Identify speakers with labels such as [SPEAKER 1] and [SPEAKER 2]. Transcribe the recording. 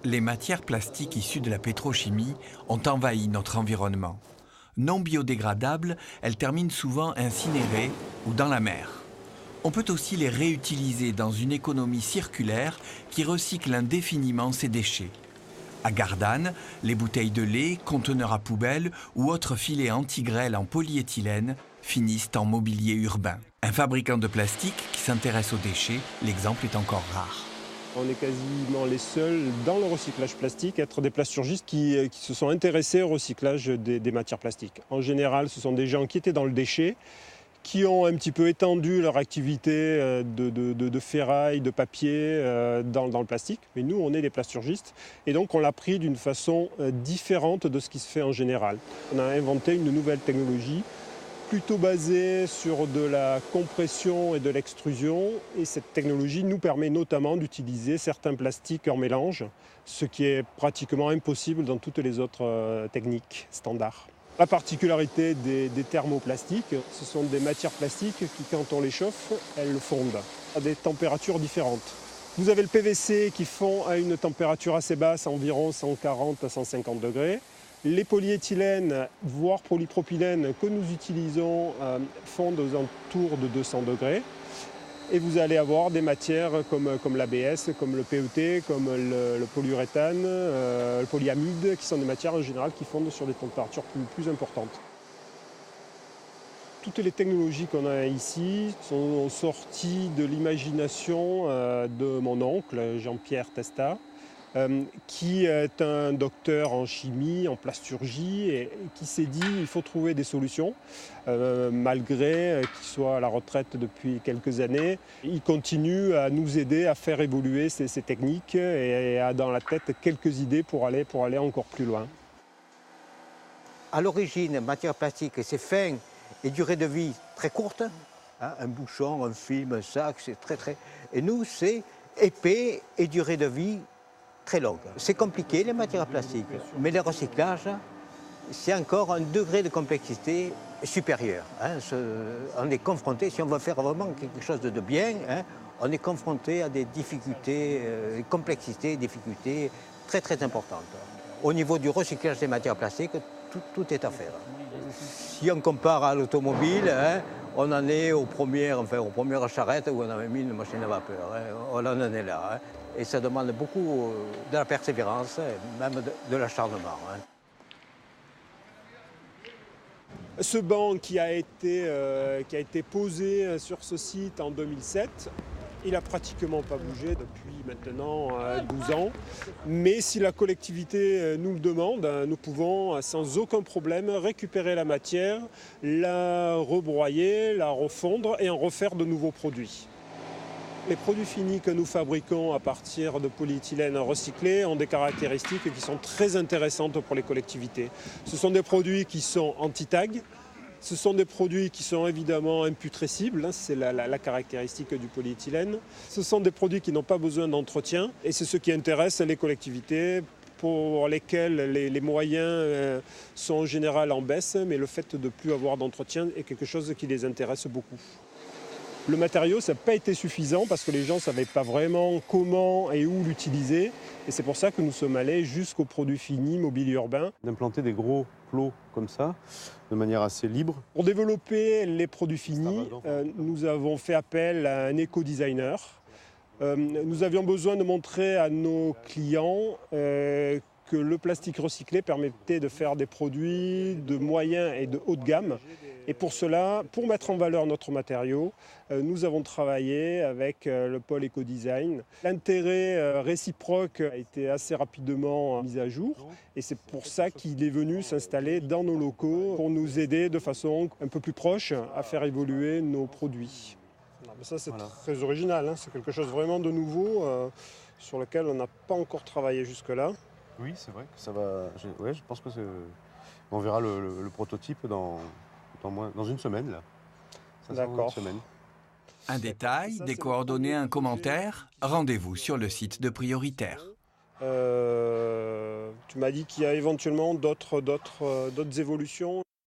[SPEAKER 1] Les matières plastiques issues de la pétrochimie ont envahi notre environnement. Non biodégradables, elles terminent souvent incinérées ou dans la mer. On peut aussi les réutiliser dans une économie circulaire qui recycle indéfiniment ces déchets. À Gardanne, les bouteilles de lait, conteneurs à poubelle ou autres filets anti-grêle en polyéthylène finissent en mobilier urbain. Un fabricant de plastique qui s'intéresse aux déchets, l'exemple est encore rare.
[SPEAKER 2] On est quasiment les seuls dans le recyclage plastique à être des plasturgistes qui se sont intéressés au recyclage des matières plastiques. En général, ce sont des gens qui étaient dans le déchet, qui ont un petit peu étendu leur activité de ferraille, de papier dans le plastique. Mais nous, on est des plasturgistes et donc on l'a pris d'une façon différente de ce qui se fait en général. On a inventé une nouvelle technologie plutôt basée sur de la compression et de l'extrusion. Et cette technologie nous permet notamment d'utiliser certains plastiques en mélange, ce qui est pratiquement impossible dans toutes les autres techniques standards. La particularité des thermoplastiques, ce sont des matières plastiques qui, quand on les chauffe, elles fondent à des températures différentes. Vous avez le PVC qui fond à une température assez basse, environ 140 à 150 degrés. Les polyéthylènes, voire polypropylènes que nous utilisons fondent aux alentours de 200 degrés. Et vous allez avoir des matières comme l'ABS, comme le PET, comme le polyuréthane, le polyamide, qui sont des matières en général qui fondent sur des températures plus importantes. Toutes les technologies qu'on a ici sont sorties de l'imagination de mon oncle, Jean-Pierre Testa, qui est un docteur en chimie, en plasturgie, et qui s'est dit qu'il faut trouver des solutions. Malgré qu'il soit à la retraite depuis quelques années, il continue à nous aider à faire évoluer ces techniques et a dans la tête quelques idées pour aller encore plus loin.
[SPEAKER 3] À l'origine, matière plastique, c'est fin et durée de vie très courte. Hein, un bouchon, un film, un sac, c'est très... Et nous, c'est épais et durée de vie très longue. C'est compliqué, les matières plastiques, mais le recyclage, c'est encore un degré de complexité supérieur. Hein. On est confronté, si on veut faire vraiment quelque chose de bien, hein, on est confronté à des difficultés, complexités, difficultés très importantes. Au niveau du recyclage des matières plastiques, tout est à faire. Si on compare à l'automobile, hein, on en est aux premières charrettes où on avait mis une machine à vapeur. Hein. On en est là. Hein. Et ça demande beaucoup de la persévérance, même de l'acharnement. Hein.
[SPEAKER 2] Ce banc qui a été posé sur ce site en 2007, il n'a pratiquement pas bougé depuis maintenant 12 ans. Mais si la collectivité nous le demande, nous pouvons sans aucun problème récupérer la matière, la rebroyer, la refondre et en refaire de nouveaux produits. Les produits finis que nous fabriquons à partir de polyéthylène recyclé ont des caractéristiques qui sont très intéressantes pour les collectivités. Ce sont des produits qui sont anti-tag, ce sont des produits qui sont évidemment imputrescibles, c'est la caractéristique du polyéthylène. Ce sont des produits qui n'ont pas besoin d'entretien et c'est ce qui intéresse les collectivités pour lesquelles les moyens sont en général en baisse, mais le fait de ne plus avoir d'entretien est quelque chose qui les intéresse beaucoup. Le matériau, ça n'a pas été suffisant parce que les gens ne savaient pas vraiment comment et où l'utiliser. Et c'est pour ça que nous sommes allés jusqu'aux produits finis, mobilier urbain.
[SPEAKER 4] D'implanter des gros plots comme ça, de manière assez libre.
[SPEAKER 2] Pour développer les produits finis, nous avons fait appel à un éco-designer. Nous avions besoin de montrer à nos clients que le plastique recyclé permettait de faire des produits de moyen et de haut de gamme. Et pour cela, pour mettre en valeur notre matériau, nous avons travaillé avec le pôle éco-design. L'intérêt réciproque a été assez rapidement mis à jour et c'est pour ça qu'il est venu s'installer dans nos locaux pour nous aider de façon un peu plus proche à faire évoluer nos produits. Ça, c'est très original, hein. C'est quelque chose vraiment de nouveau sur lequel on n'a pas encore travaillé jusque-là.
[SPEAKER 4] Oui, c'est vrai que ça va. Je pense que on verra le prototype dans une semaine. Là.
[SPEAKER 2] D'accord.
[SPEAKER 1] Un détail, des coordonnées, un commentaire, rendez-vous sur le site de Prioritaire.
[SPEAKER 2] Tu m'as dit qu'il y a éventuellement d'autres évolutions.